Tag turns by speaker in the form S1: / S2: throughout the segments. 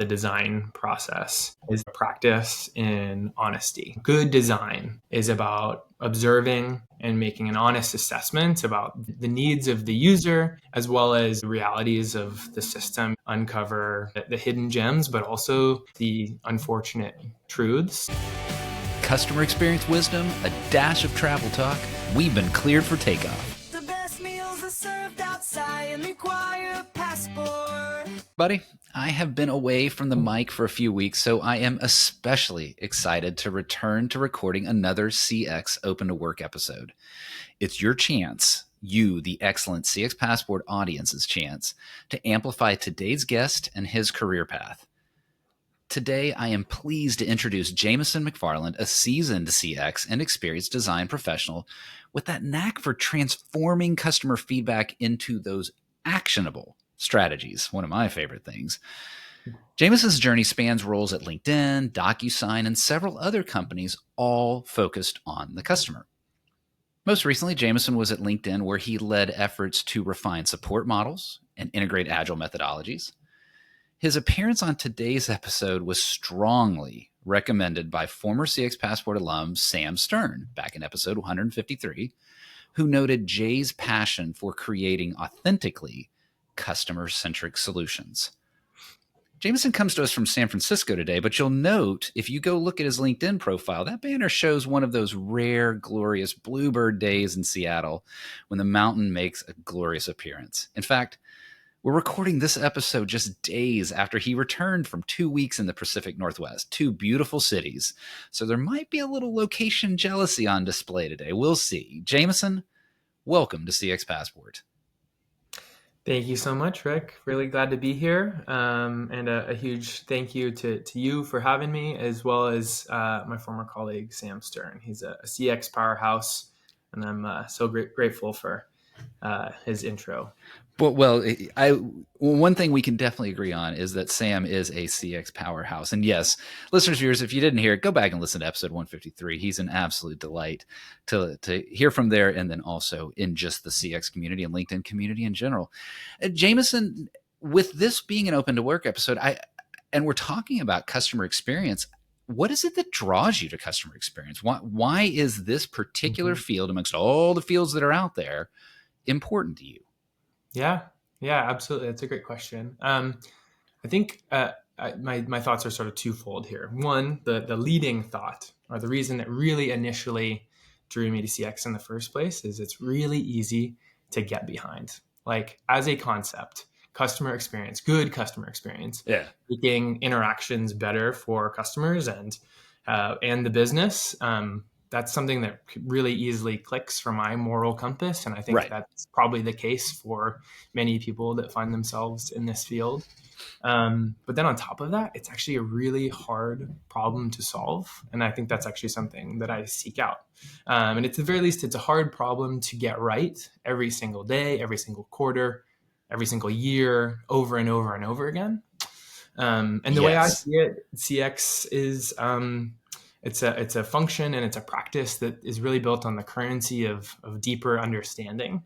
S1: the design process is a practice in honesty. Good design is about observing and making an honest assessment about the needs of the user as well as the realities of the system, uncover the hidden gems, but also the unfortunate truths.
S2: Customer experience wisdom, a dash of travel talk. We've been cleared for takeoff.
S3: The best meals are served outside and require a passport.
S2: Buddy, I have been away from the mic for a few weeks, so I am especially excited to return to recording another CX Open to Work episode. It's your chance, you, the excellent CX Passport audience's chance, to amplify today's guest and his career path. Today, I am pleased to introduce Jameson McFarland, a seasoned CX and experienced design professional with that knack for transforming customer feedback into those actionable strategies, one of my favorite things. Jameson's journey spans roles at LinkedIn, DocuSign, and several other companies, all focused on the customer. Most recently, Jameson was at LinkedIn, where he led efforts to refine support models and integrate agile methodologies. His appearance on today's episode was strongly recommended by former CX Passport alum Sam Stern back in episode 153, who noted Jay's passion for creating authentically customer-centric solutions. Jameson comes to us from San Francisco today, but you'll note if you go look at his LinkedIn profile, that banner shows one of those rare, glorious bluebird days in Seattle when the mountain makes a glorious appearance. In fact, we're recording this episode just days after he returned from 2 weeks in the Pacific Northwest, two beautiful cities. So there might be a little location jealousy on display today. We'll see. Jameson, welcome to CX Passport.
S1: Thank you so much, Rick. Really glad to be here. And a huge thank you to you for having me, as well as my former colleague, Sam Stern. He's a CX powerhouse, and I'm so grateful for his intro.
S2: Well, one thing we can definitely agree on is that Sam is a CX powerhouse. And yes, listeners, viewers, if you didn't hear it, go back and listen to episode 153. He's an absolute delight to hear from there, and then also in just the CX community and LinkedIn community in general. Jameson, with this being an open to work episode, and we're talking about customer experience, what is it that draws you to customer experience? Why is this particular field amongst all the fields that are out there important to you?
S1: Yeah, absolutely. That's a great question. I think my thoughts are sort of twofold here. One, the leading thought, or the reason that really initially drew me to CX in the first place, is it's really easy to get behind. Like, as a concept, customer experience, good customer experience, making interactions better for customers and the business. That's something that really easily clicks for my moral compass. And I think that's probably the case for many people that find themselves in this field. But then on top of that, it's actually a really hard problem to solve. And I think that's actually something that I seek out. And at the very least, it's a hard problem to get right every single day, every single quarter, every single year, over and over and over again. And the way I see it, CX is... It's a function and it's a practice that is really built on the currency of deeper understanding.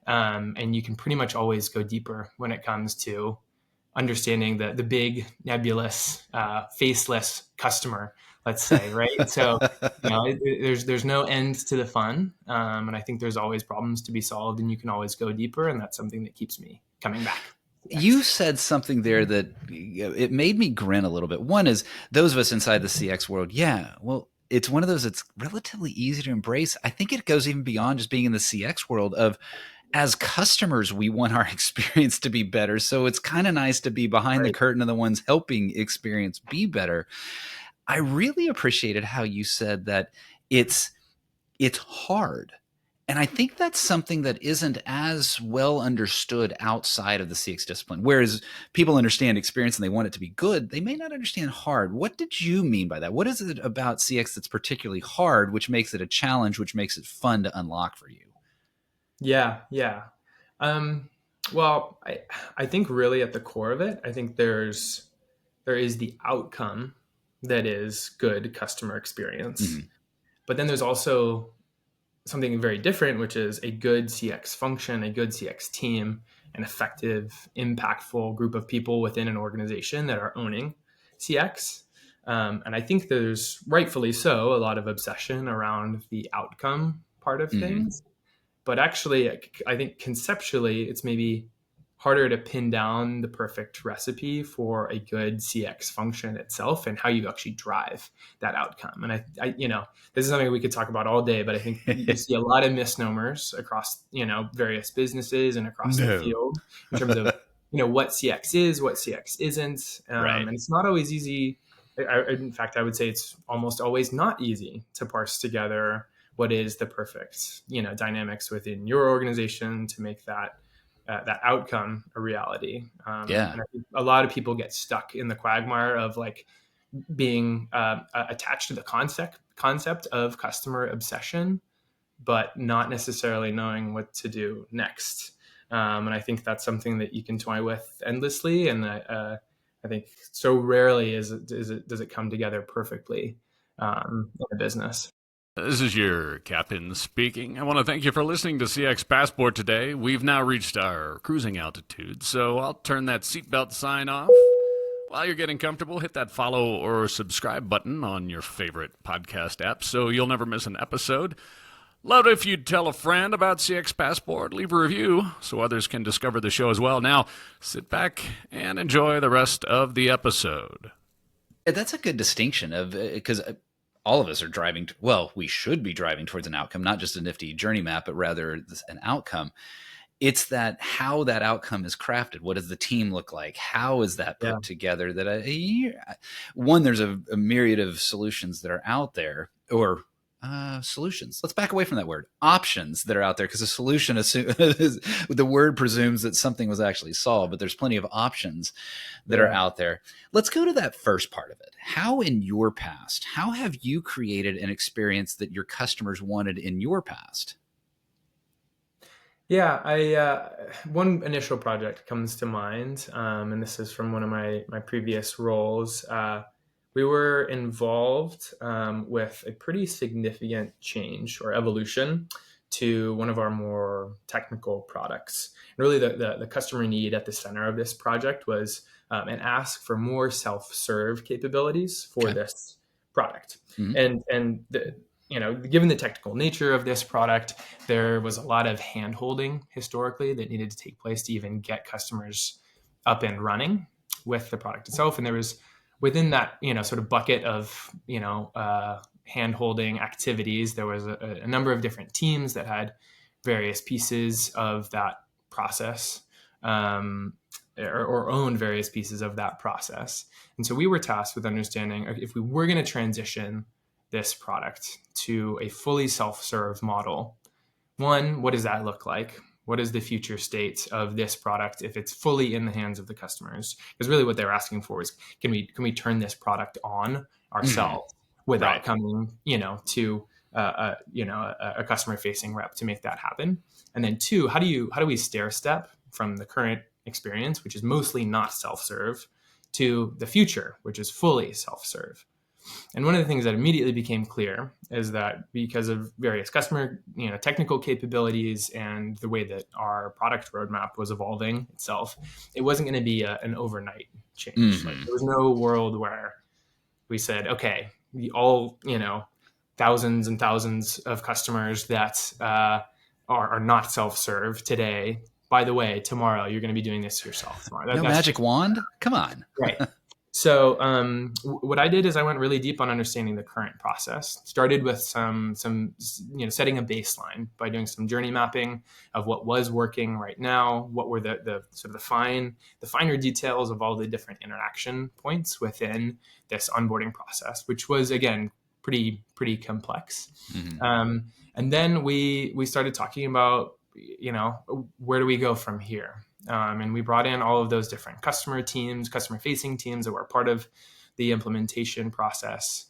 S1: And you can pretty much always go deeper when it comes to understanding the big, nebulous, faceless customer, let's say, right? So, there's no end to the fun. And I think there's always problems to be solved, and you can always go deeper. And that's something that keeps me coming back.
S2: You said something there that it made me grin a little bit. One is those of us inside the CX world. Yeah, well, it's one of those that's relatively easy to embrace. I think it goes even beyond just being in the CX world of, as customers, we want our experience to be better. So it's kind of nice to be behind the curtain of the ones helping experience be better. I really appreciated how you said that it's hard. And I think that's something that isn't as well understood outside of the CX discipline. Whereas people understand experience and they want it to be good, they may not understand hard. What did you mean by that? What is it about CX that's particularly hard, which makes it a challenge, which makes it fun to unlock for you?
S1: Yeah. Well, I think really at the core of it, I think there is the outcome that is good customer experience. Mm-hmm. But then there's also something very different, which is a good CX function, a good CX team, an effective, impactful group of people within an organization that are owning CX. And I think there's, rightfully so, a lot of obsession around the outcome part of things. But actually, I think conceptually, it's maybe harder to pin down the perfect recipe for a good CX function itself and how you actually drive that outcome. And this is something we could talk about all day, but I think you see a lot of misnomers across, various businesses and across the field in terms of, what CX is, what CX isn't. And it's not always easy. In fact, I would say it's almost always not easy to parse together what is the perfect, dynamics within your organization to make that outcome a reality. And I think a lot of people get stuck in the quagmire of like being attached to the concept of customer obsession, but not necessarily knowing what to do next. And I think that's something that you can toy with endlessly. And I think so rarely does it come together perfectly in a business.
S4: This is your captain speaking. I want to thank you for listening to CX Passport today. We've now reached our cruising altitude, so I'll turn that seatbelt sign off. While you're getting comfortable, hit that follow or subscribe button on your favorite podcast app so you'll never miss an episode. Love it if you'd tell a friend about CX Passport. Leave a review so others can discover the show as well. Now, sit back and enjoy the rest of the episode.
S2: That's a good distinction of because all of us are driving. Well, we should be driving towards an outcome, not just a nifty journey map, but rather an outcome. It's that how that outcome is crafted. What does the team look like? How is that put together? One, there's a myriad of solutions that are out there, or solutions. Let's back away from that word. Options that are out there, because a solution the word presumes that something was actually solved, but there's plenty of options that are out there. Let's go to that first part of it. How in your past, how have you created an experience that your customers wanted in your past?
S1: Yeah, one initial project comes to mind, and this is from one of my previous roles. We were involved with a pretty significant change or evolution to one of our more technical products. And really, the customer need at the center of this project was an ask for more self-serve capabilities for this product. And given the technical nature of this product, there was a lot of hand-holding historically that needed to take place to even get customers up and running with the product itself. And there was, within that, sort of bucket of, hand-holding activities, there was a number of different teams that had various pieces of that process, or owned various pieces of that process. And so we were tasked with understanding if we were going to transition this product to a fully self-serve model, one, what does that look like? What is the future state of this product if it's fully in the hands of the customers? Because really what they're asking for is, can we turn this product on ourselves without coming, to a customer-facing rep to make that happen? And then two, how do we stair step from the current experience, which is mostly not self-serve, to the future, which is fully self-serve? And one of the things that immediately became clear is that because of various customer, technical capabilities and the way that our product roadmap was evolving itself, it wasn't going to be an overnight change. Like, there was no world where we said, okay, we all, thousands and thousands of customers that are not self-serve today. By the way, tomorrow you're going to be doing this yourself.
S2: No magic wand? Come on.
S1: Right. So what I did is I went really deep on understanding the current process. Started with some setting a baseline by doing some journey mapping of what was working right now, what were the sort of the finer details of all the different interaction points within this onboarding process, which was, again, pretty complex. And then we started talking about, where do we go from here? And we brought in all of those different customer-facing teams that were part of the implementation process.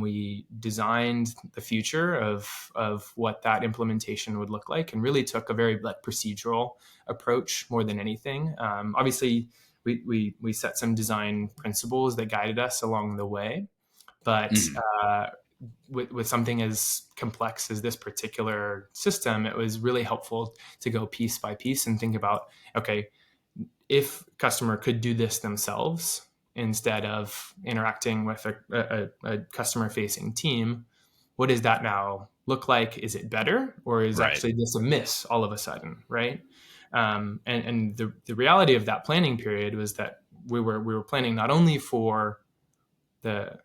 S1: We designed the future of what that implementation would look like, and really took a very procedural approach more than anything. Obviously, we set some design principles that guided us along the way, but with something as complex as this particular system, it was really helpful to go piece by piece and think about, okay, if customer could do this themselves instead of interacting with a customer facing team, what does that now look like? Is it better, or is
S2: Right.
S1: actually this a miss all of a sudden, right? And the reality of that planning period was that we were planning not only for the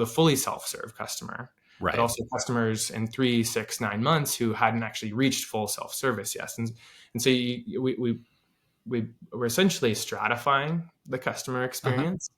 S1: fully self-serve customer, but
S2: Right.
S1: also customers in 3, 6, 9 months who hadn't actually reached full self-service yet. And so we were essentially stratifying the customer
S2: Uh-huh.
S1: experience,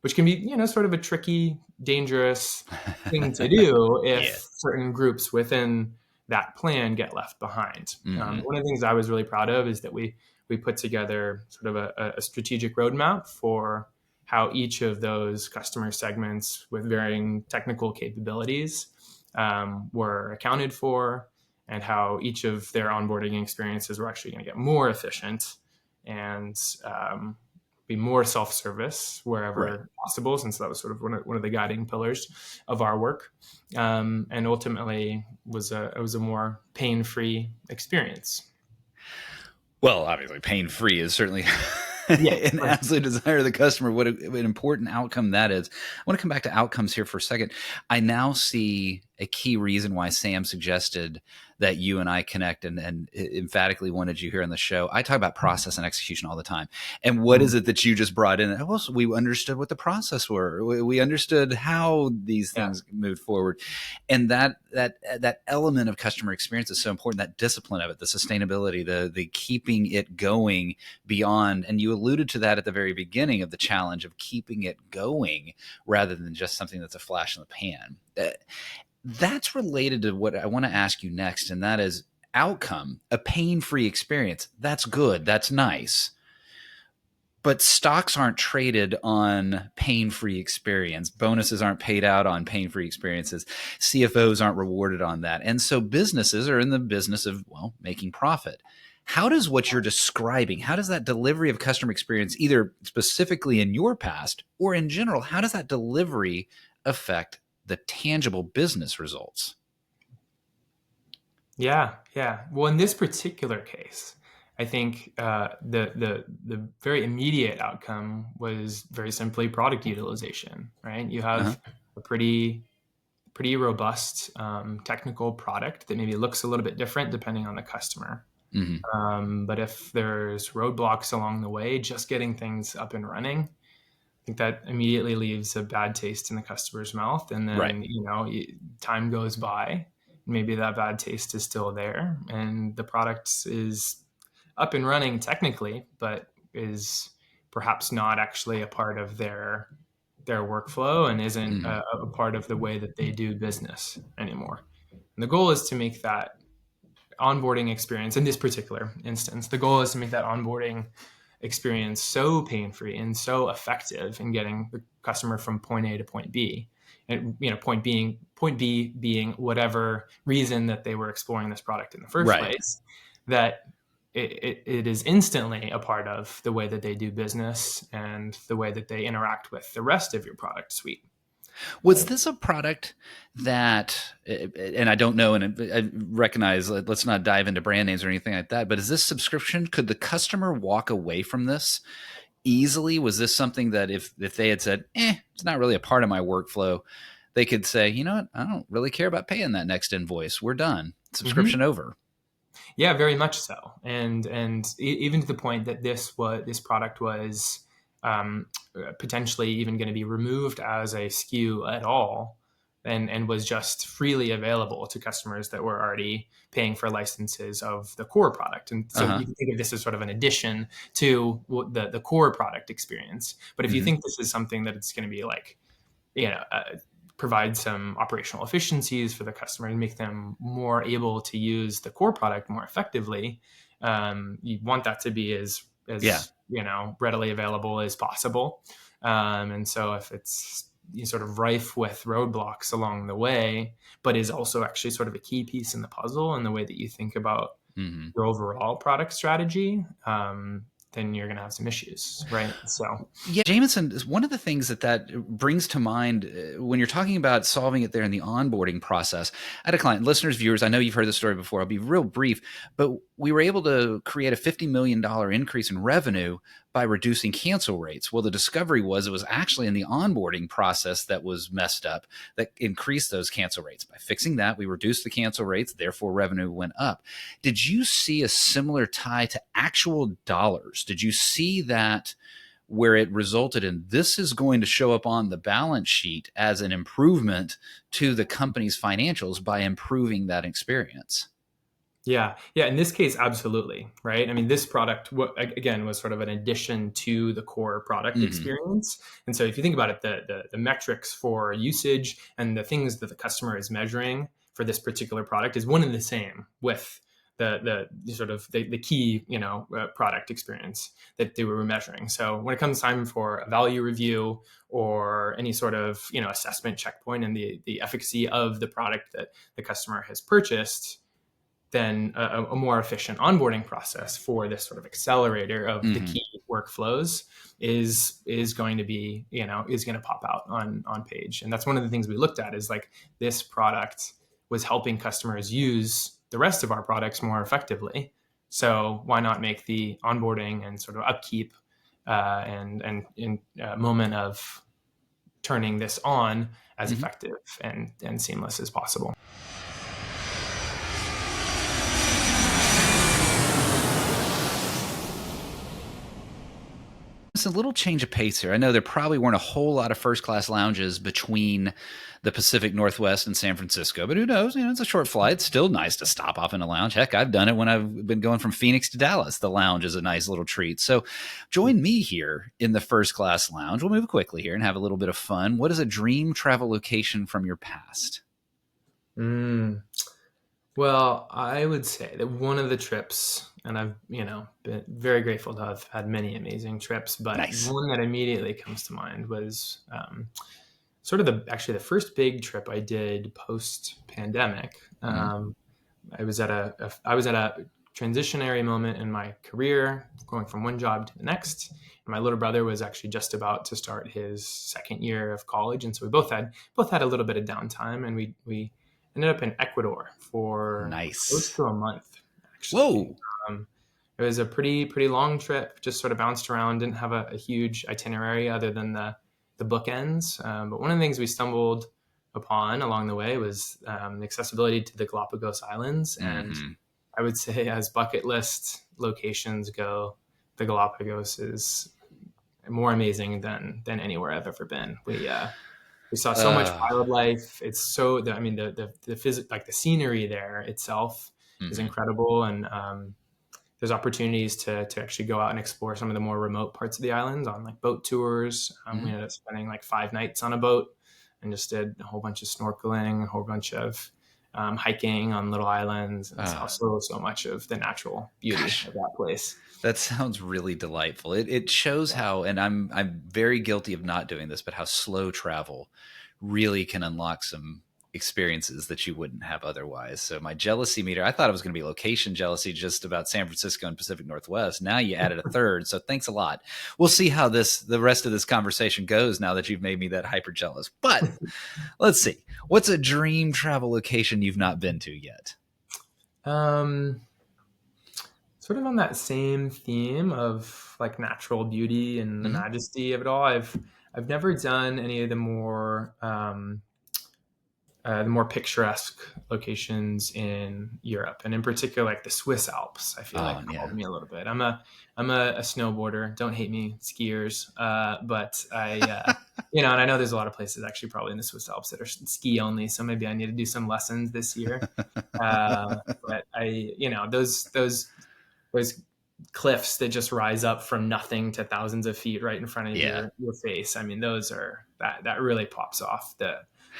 S1: which can be, sort of a tricky, dangerous thing to do if
S2: Yeah.
S1: certain groups within that plan get left behind.
S2: Mm-hmm.
S1: One of the things I was really proud of is that we put together sort of a strategic roadmap for how each of those customer segments with varying technical capabilities were accounted for, and how each of their onboarding experiences were actually going to get more efficient and be more self-service
S2: Right.
S1: wherever possible, since that was sort of one of the guiding pillars of our work, and ultimately it was a more pain-free experience.
S2: Well, obviously, pain-free is certainly
S1: Yeah,
S2: an absolute desire of the customer. What an important outcome that is. I want to come back to outcomes here for a second. I now see a key reason why Sam suggested that you and I connect and emphatically wanted you here on the show. I talk about process and execution all the time. And what is it that you just brought in? Well, so we understood what the process were. We understood how these
S1: yeah,
S2: things moved forward. And that element of customer experience is so important, that discipline of it, the sustainability, the keeping it going beyond. And you alluded to that at the very beginning of the challenge of keeping it going rather than just something that's a flash in the pan. That's related to what I want to ask you next, and that is outcome, a pain-free experience. That's good. That's nice. But stocks aren't traded on pain-free experience. Bonuses aren't paid out on pain-free experiences. CFOs aren't rewarded on that. And so businesses are in the business of, well, making profit. How does what you're describing, how does that delivery of customer experience, either specifically in your past or in general, how does that delivery affect the tangible business results?
S1: yeah, yeah. Well, in this particular case, I think the very immediate outcome was very simply product utilization. Right, you
S2: Uh-huh.
S1: have a pretty robust technical product that maybe looks a little bit different depending on the customer.
S2: Mm-hmm.
S1: But if there's roadblocks along the way, just getting things up and running, I think that immediately leaves a bad taste in the customer's mouth. And
S2: Right.
S1: then, time goes by, maybe that bad taste is still there, and the product is up and running technically, but is perhaps not actually a part of their workflow and isn't
S2: Mm-hmm.
S1: a part of the way that they do business anymore. And the goal is to make that onboarding experience, in this particular instance, the goal is to make that onboarding experience so pain-free and so effective in getting the customer from point A to point B. And point B being whatever reason that they were exploring this product in the first
S2: Right.
S1: place, that it is instantly a part of the way that they do business and the way that they interact with the rest of your product suite.
S2: Was this a product that, and I don't know, and I recognize, let's not dive into brand names or anything like that, but is this subscription, could the customer walk away from this easily? Was this something that if they had said, it's not really a part of my workflow, they could say, you know what, I don't really care about paying that next invoice. We're done. Subscription over.
S1: Yeah, very much so, and even to the point that this product was potentially even going to be removed as a SKU at all, and was just freely available to customers that were already paying for licenses of the core product. And so
S2: Uh-huh.
S1: you can think of this as sort of an addition to the core product experience. But if you
S2: Mm-hmm.
S1: think this is something that it's going to be like, provide some operational efficiencies for the customer and make them more able to use the core product more effectively, you want that to be as
S2: Yeah.
S1: readily available as possible. And so if it's sort of rife with roadblocks along the way, but is also actually sort of a key piece in the puzzle in the way that you think about
S2: Mm-hmm.
S1: your overall product strategy, then you're going to have some issues, right? So
S2: yeah, Jameson, one of the things that brings to mind when you're talking about solving it there in the onboarding process, I had a client, listeners, viewers, I know you've heard this story before. I'll be real brief, but we were able to create a $50 million increase in revenue by reducing cancel rates. Well, the discovery was it was actually in the onboarding process that was messed up that increased those cancel rates. By fixing that, we reduced the cancel rates, therefore revenue went up. Did you see a similar tie to actual dollars? Did you see that where it resulted in this is going to show up on the balance sheet as an improvement to the company's financials by improving that experience?
S1: yeah. In this case, absolutely. Right. I mean, this product, again, was sort of an addition to the core product experience. And so if you think about it, the metrics for usage and the things that the customer is measuring for this particular product is one and the same with the sort of the key, product experience that they were measuring. So when it comes time for a value review or any sort of, assessment checkpoint and the efficacy of the product that the customer has purchased, then a more efficient onboarding process for this sort of accelerator of the key workflows is going to be, is going to pop out on page. And that's one of the things we looked at is like this product was helping customers use the rest of our products more effectively. So why not make the onboarding and sort of upkeep and moment of turning this on as effective and seamless as possible.
S2: It's a little change of pace here. I know there probably weren't a whole lot of first-class lounges between the Pacific Northwest and San Francisco, but who knows? It's a short flight. It's still nice to stop off in a lounge. Heck, I've done it when I've been going from Phoenix to Dallas. The lounge is a nice little treat. So join me here in the first-class lounge. We'll move quickly here and have a little bit of fun. What is a dream travel location from your past?
S1: Well, I would say that one of the trips, and I've, been very grateful to have had many amazing trips, but
S2: Nice.
S1: one that immediately comes to mind was sort of the first big trip I did post pandemic. I was at a transitionary moment in my career, going from one job to the next. And my little brother was actually just about to start his second year of college, and so we both had a little bit of downtime, and we ended up in Ecuador for close to a month. Actually.
S2: Whoa.
S1: It was a pretty long trip. Just sort of bounced around. Didn't have a huge itinerary other than the bookends. But one of the things we stumbled upon along the way was the accessibility to the Galapagos Islands. And I would say, as bucket list locations go, the Galapagos is more amazing than anywhere I've ever been. We saw so much wildlife. It's so, the scenery there itself is incredible. And there's opportunities to actually go out and explore some of the more remote parts of the island on like boat tours. We ended up spending like 5 nights on a boat and just did a whole bunch of snorkeling, a whole bunch of hiking on little islands, and saw so much of the natural beauty of that place.
S2: That sounds really delightful. It shows how, and I'm very guilty of not doing this, but how slow travel really can unlock some experiences that you wouldn't have otherwise. So my jealousy meter, I thought it was going to be location jealousy just about San Francisco and Pacific Northwest. Now you added a third. So thanks a lot. We'll see how the rest of this conversation goes now that you've made me that hyper jealous. But let's see. What's a dream travel location you've not been to yet?
S1: Sort of on that same theme of like natural beauty and the majesty of it all. I've never done any of the more picturesque locations in Europe, and in particular, like the Swiss Alps. I feel called me a little bit. I'm a snowboarder. Don't hate me, skiers. But I, and I know there's a lot of places actually probably in the Swiss Alps that are ski only. So maybe I need to do some lessons this year. But those cliffs that just rise up from nothing to thousands of feet right in front of your face. I mean, those are that really pops off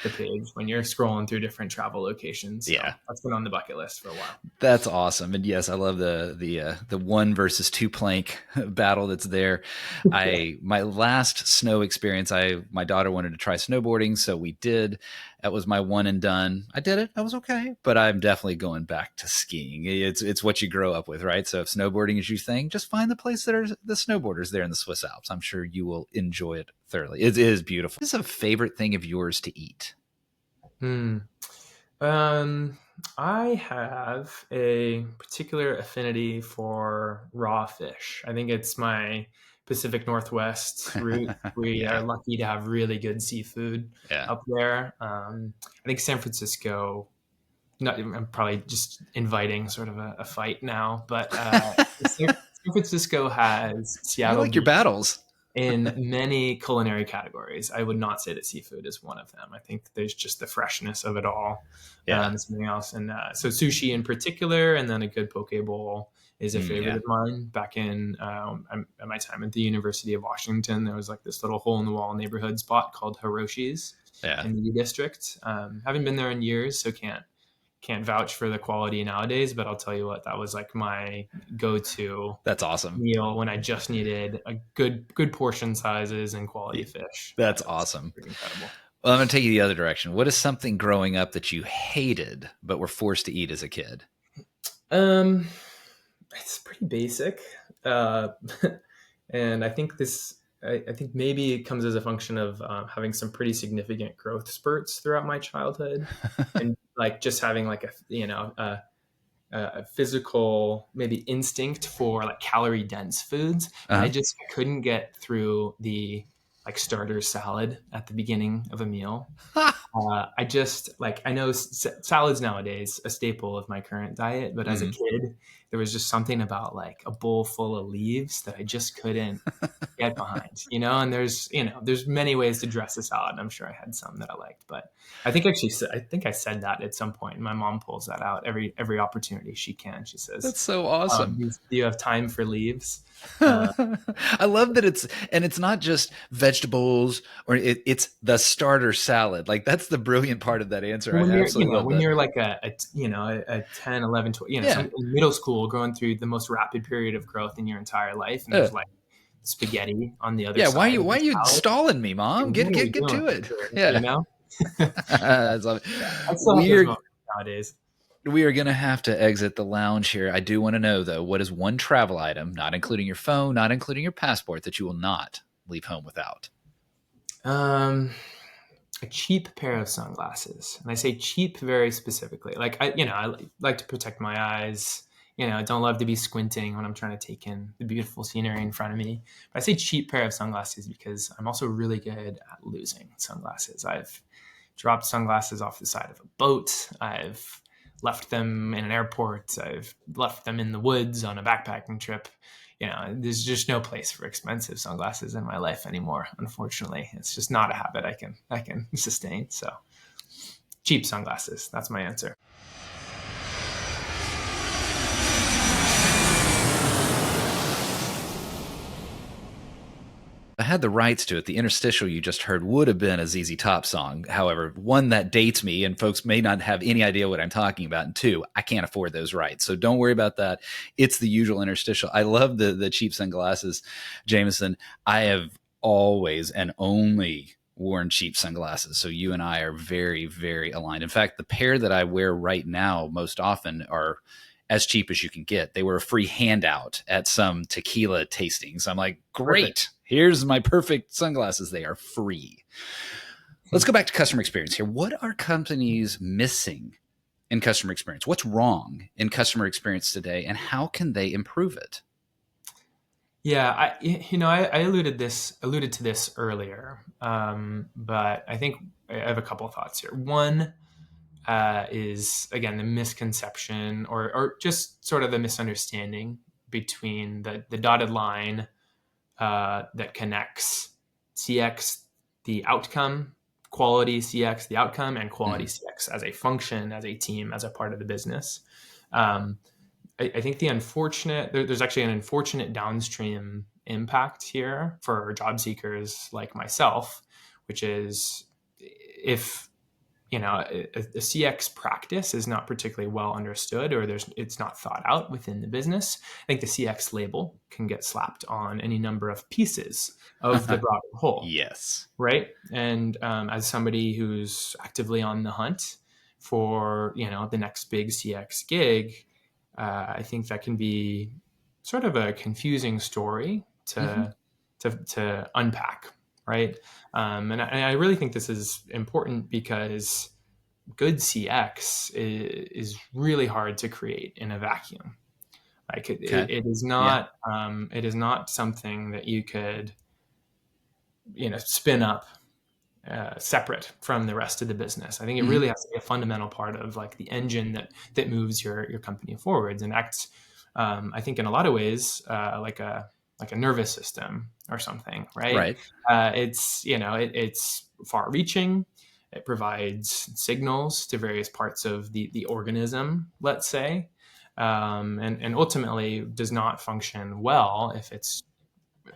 S1: the page when you're scrolling through different travel locations. So
S2: Yeah.
S1: that's been on the bucket list for a while.
S2: That's awesome. And yes, I love the 1 versus 2 plank battle that's there. My last snow experience, my daughter wanted to try snowboarding, so we did. That was my one and done. I did it. I was okay, but I'm definitely going back to skiing. It's what you grow up with, right? So if snowboarding is your thing, just find the place that are the snowboarders there in the Swiss Alps. I'm sure you will enjoy it thoroughly. It is beautiful. What is a favorite thing of yours to eat?
S1: I have a particular affinity for raw fish. I think it's my Pacific Northwest route. We
S2: Yeah.
S1: are lucky to have really good seafood
S2: Yeah.
S1: up there. I think San Francisco, I'm probably just inviting sort of a fight now, but San Francisco has
S2: I
S1: Seattle
S2: like your
S1: beef
S2: battles.
S1: in many culinary categories. I would not say that seafood is one of them. I think there's just the freshness of it all.
S2: Yeah.
S1: Something else. And so sushi in particular, and then a good poke bowl is a favorite
S2: Yeah.
S1: of mine. Back in at my time at the University of Washington, there was like this little hole in the wall neighborhood spot called Hiroshi's
S2: Yeah.
S1: in the U District. Haven't been there in years, so can't vouch for the quality nowadays, but I'll tell you what, that was like my go-to
S2: That's awesome.
S1: meal when I just needed a good portion sizes and quality fish.
S2: That's
S1: It was
S2: awesome.
S1: pretty incredible.
S2: Well, I'm going to take you the other direction. What is something growing up that you hated but were forced to eat as a kid?
S1: It's pretty basic, and I think I think maybe it comes as a function of having some pretty significant growth spurts throughout my childhood, and like just having like a physical maybe instinct for like calorie dense foods.
S2: Uh-huh.
S1: I just couldn't get through the like starter salad at the beginning of a meal. I just like, I know salads nowadays a staple of my current diet, but as a kid, there was just something about like a bowl full of leaves that I just couldn't get behind, and there's many ways to dress a salad. And I'm sure I had some that I liked, but I think I said that at some point. My mom pulls that out every opportunity she can. She says,
S2: That's so awesome.
S1: do you have time for leaves?
S2: I love that it's not just vegetables or it's the starter salad. Like that's the brilliant part of that answer.
S1: When
S2: I
S1: you're,
S2: absolutely love
S1: when
S2: that.
S1: you're like a 10, 11, 12, some in middle school, going through the most rapid period of growth in your entire life, and there's like spaghetti on the other
S2: Yeah,
S1: side.
S2: why are you stalling me, Mom? Get to it. Yeah. I love it.
S1: Weird nowadays.
S2: We are going to have to exit the lounge here. I do want to know, though, what is one travel item, not including your phone, not including your passport, that you will not leave home without?
S1: A cheap pair of sunglasses. And I say cheap very specifically. Like, I like to protect my eyes. I don't love to be squinting when I'm trying to take in the beautiful scenery in front of me. But I say cheap pair of sunglasses because I'm also really good at losing sunglasses. I've dropped sunglasses off the side of a boat. I've left them in an airport. I've left them in the woods on a backpacking trip. There's just no place for expensive sunglasses in my life anymore. Unfortunately, it's just not a habit I can sustain. So cheap sunglasses. That's my answer.
S2: I had the rights to it. The interstitial you just heard would have been a ZZ Top song. However, one, that dates me, and folks may not have any idea what I'm talking about. And two, I can't afford those rights. So don't worry about that. It's the usual interstitial. I love the cheap sunglasses, Jameson. I have always and only worn cheap sunglasses. So you and I are very, very aligned. In fact, the pair that I wear right now most often are as cheap as you can get. They were a free handout at some tequila tastings. I'm like, great. Perfect. Here's my perfect sunglasses. They are free. Let's go back to customer experience here. What are companies missing in customer experience? What's wrong in customer experience today, and how can they improve it?
S1: Yeah, I alluded to this earlier, but I think I have a couple of thoughts here. One is, again, the misconception or just sort of the misunderstanding between the dotted line that connects CX, the outcome, quality CX, the outcome, and quality CX as a function, as a team, as a part of the business. I think there's actually an unfortunate downstream impact here for job seekers like myself, which is if a CX practice is not particularly well understood, or it's not thought out within the business. I think the CX label can get slapped on any number of pieces of the broader whole.
S2: Yes.
S1: Right. And as somebody who's actively on the hunt for, the next big CX gig, I think that can be sort of a confusing story to unpack. Right. And I really think this is important because good CX is really hard to create in a vacuum. Like it is not, it is not something that you could, spin up separate from the rest of the business. I think it really has to be a fundamental part of like the engine that moves your company forwards and acts. I think in a lot of ways like a nervous system or something, right? It's far-reaching. It provides signals to various parts of the organism, let's say, and ultimately does not function well if it's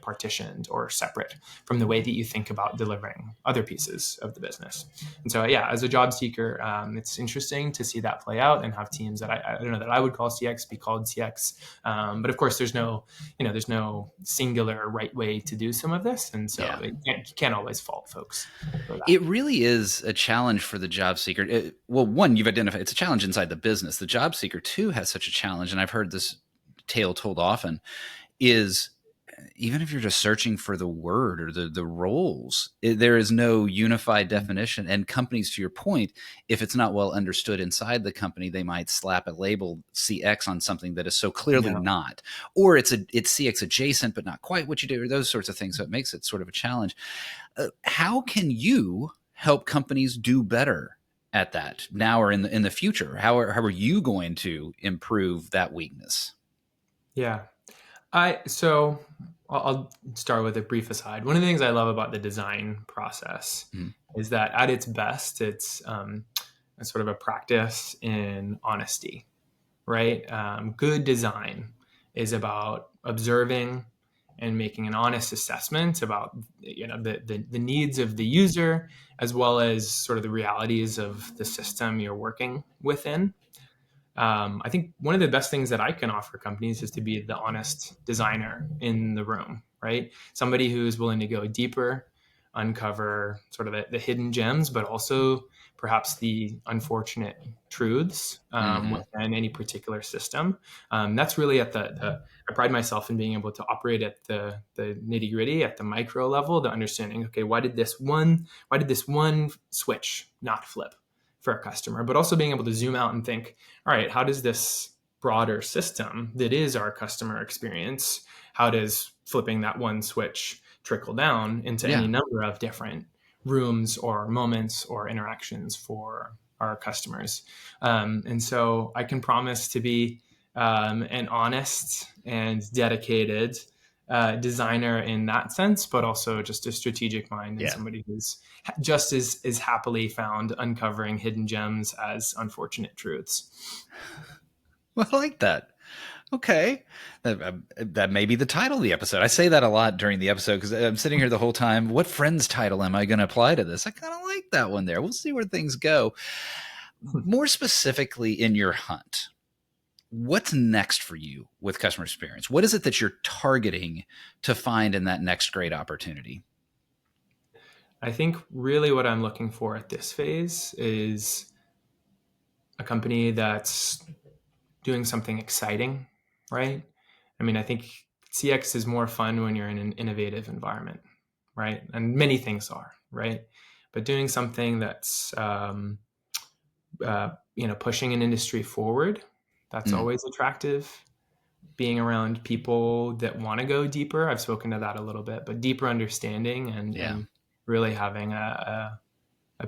S1: partitioned or separate from the way that you think about delivering other pieces of the business. And so, yeah, as a job seeker, it's interesting to see that play out and have teams that I don't know that I would call CX be called CX. But of course, there's no singular right way to do some of this. And so you can't always fault folks for that.
S2: It really is a challenge for the job seeker. One, you've identified it's a challenge inside the business. The job seeker too has such a challenge. And I've heard this tale told often is, even if you're just searching for the word or the roles, there is no unified definition. And companies, to your point, if it's not well understood inside the company, they might slap a label CX on something that is so clearly not, or it's CX adjacent, but not quite what you do, or those sorts of things. So it makes it sort of a challenge. How can you help companies do better at that now or in the future? How are you going to improve that weakness?
S1: Yeah. So I'll start with a brief aside. One of the things I love about the design process is that at its best, it's a sort of a practice in honesty, right? Good design is about observing and making an honest assessment about the needs of the user, as well as sort of the realities of the system you're working within. I think one of the best things that I can offer companies is to be the honest designer in the room, right? Somebody who's willing to go deeper, uncover sort of the hidden gems, but also perhaps the unfortunate truths within any particular system. That's really at I pride myself in being able to operate at the nitty gritty, at the micro level, the understanding, okay, why did this one switch not flip for a customer, but also being able to zoom out and think, all right, how does this broader system that is our customer experience, how does flipping that one switch trickle down into any number of different rooms or moments or interactions for our customers? And so I can promise to be an honest and dedicated designer in that sense, but also just a strategic mind and somebody who's just as happily found uncovering hidden gems as unfortunate truths.
S2: Well, I like that. Okay. That may be the title of the episode. I say that a lot during the episode because I'm sitting here the whole time. What Friends title am I going to apply to this? I kind of like that one there. We'll see where things go. More specifically in your hunt, what's next for you with customer experience? What is it that you're targeting to find in that next great opportunity?
S1: I think really what I'm looking for at this phase is a company that's doing something exciting, right? I mean, I think CX is more fun when you're in an innovative environment, right? And many things are, right? But doing something that's, pushing an industry forward, that's always attractive. Being around people that want to go deeper, I've spoken to that a little bit, but deeper understanding and really having a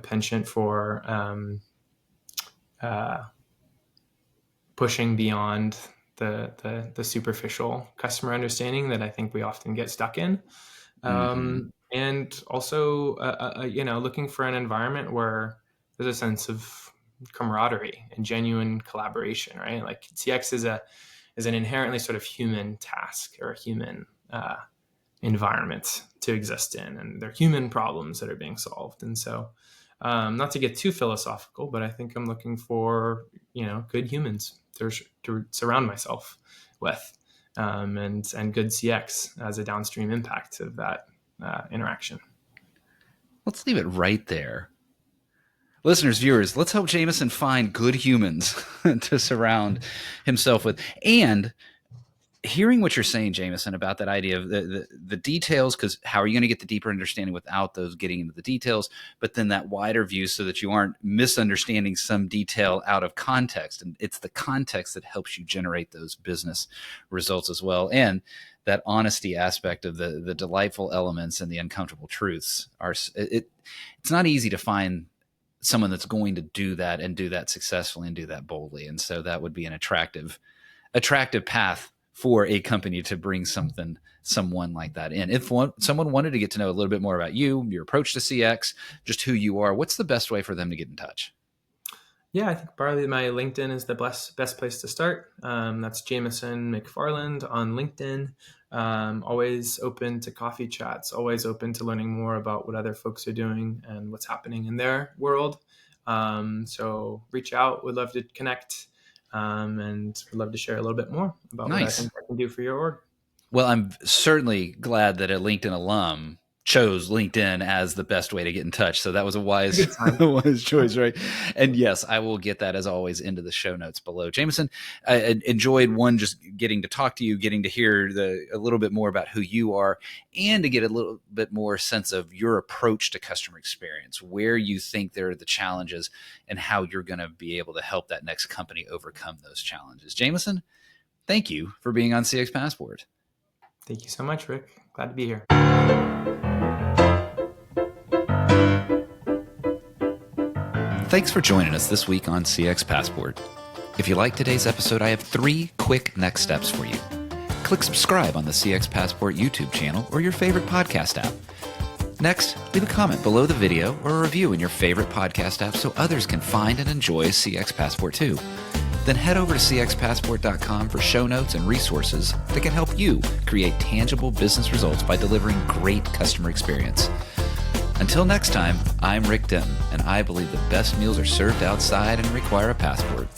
S1: penchant for pushing beyond the superficial customer understanding that I think we often get stuck in. And also, looking for an environment where there's a sense of camaraderie and genuine collaboration, right? Like CX is an inherently sort of human task or a human environment to exist in, and they're human problems that are being solved. And so Not to get too philosophical, but I think I'm looking for, good humans to surround myself with, and good CX as a downstream impact of that interaction.
S2: Let's leave it right there. Listeners, viewers, let's help Jameson find good humans to surround himself with. And hearing what you're saying, Jameson, about that idea of the details, because how are you going to get the deeper understanding without those getting into the details, but then that wider view so that you aren't misunderstanding some detail out of context. And it's the context that helps you generate those business results as well. And that honesty aspect of the delightful elements and the uncomfortable truths it's not easy to find someone that's going to do that and do that successfully and do that boldly. And so that would be an attractive path for a company to bring someone like that in. If someone wanted to get to know a little bit more about you, your approach to CX, just who you are, what's the best way for them to get in touch?
S1: Yeah, I think probably my LinkedIn is the best place to start. That's Jameson McFarland on LinkedIn. Always open to coffee chats, always open to learning more about what other folks are doing and what's happening in their world. So reach out. We'd love to connect, and would love to share a little bit more about what I think I can do for your org.
S2: Well, I'm certainly glad that a LinkedIn alum chose LinkedIn as the best way to get in touch. So that was a wise choice, right? And yes, I will get that as always into the show notes below. Jameson, I enjoyed just getting to talk to you, getting to hear a little bit more about who you are, and to get a little bit more sense of your approach to customer experience, where you think there are the challenges and how you're going to be able to help that next company overcome those challenges. Jameson, thank you for being on CX Passport.
S1: Thank you so much, Rick. Glad to be here.
S2: Thanks for joining us this week on CX Passport. If you like today's episode, I have 3 quick next steps for you. Click subscribe on the CX Passport YouTube channel or your favorite podcast app. Next, leave a comment below the video or a review in your favorite podcast app so others can find and enjoy CX Passport too. Then head over to cxpassport.com for show notes and resources that can help you create tangible business results by delivering great customer experience. Until next time, I'm Rick Denton, and I believe the best meals are served outside and require a passport.